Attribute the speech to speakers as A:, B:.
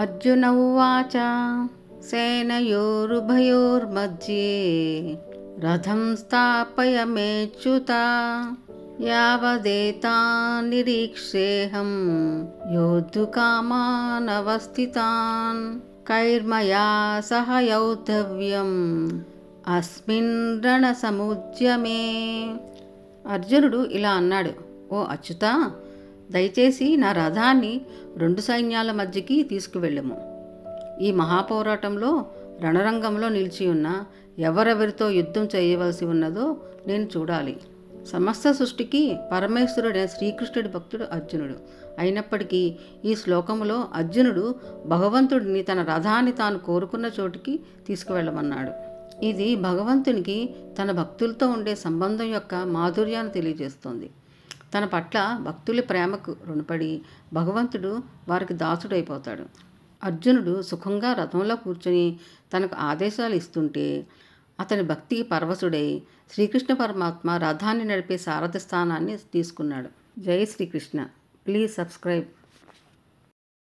A: అర్జున ఉవాచ సేనయోరుభయోర్मध्ये రథం స్థాపయమేచ్యుత యావదేతాన్నిరీక్షేహం యోద్ధుకామానవస్థితాన్ కైర్మయా సహ యోద్ధవ్యం అస్మిన్ రణసముద్యమే. అర్జునుడు ఇలా అన్నాడు, ఓ అచ్యుత, దయచేసి నా రథాన్ని 2 సైన్యాల మధ్యకి తీసుకువెళ్ళము. ఈ మహాపోరాటంలో రణరంగంలో నిలిచి ఉన్న ఎవరెవరితో యుద్ధం చేయవలసి ఉన్నదో నేను చూడాలి. సమస్త సృష్టికి పరమేశ్వరుడైన శ్రీకృష్ణుడి భక్తుడు అర్జునుడు. అయినప్పటికీ ఈ శ్లోకములో అర్జునుడు భగవంతుడిని తన రథాన్ని తాను కోరుకున్న చోటికి తీసుకువెళ్ళమన్నాడు. ఇది భగవంతునికి తన భక్తులతో ఉండే సంబంధం యొక్క మాధుర్యాన్ని తెలియజేస్తోంది. తన పట్ల భక్తుల ప్రేమకు రుణపడి భగవంతుడు వారికి దాసుడైపోతాడు. అర్జునుడు సుఖంగా రథంలో కూర్చొని తనకు ఆదేశాలు ఇస్తుంటే అతని భక్తికి పరవశుడై శ్రీకృష్ణ పరమాత్మ రథాన్ని నడిపే సారథి స్థానాన్ని తీసుకున్నాడు. జై శ్రీకృష్ణ. Please subscribe.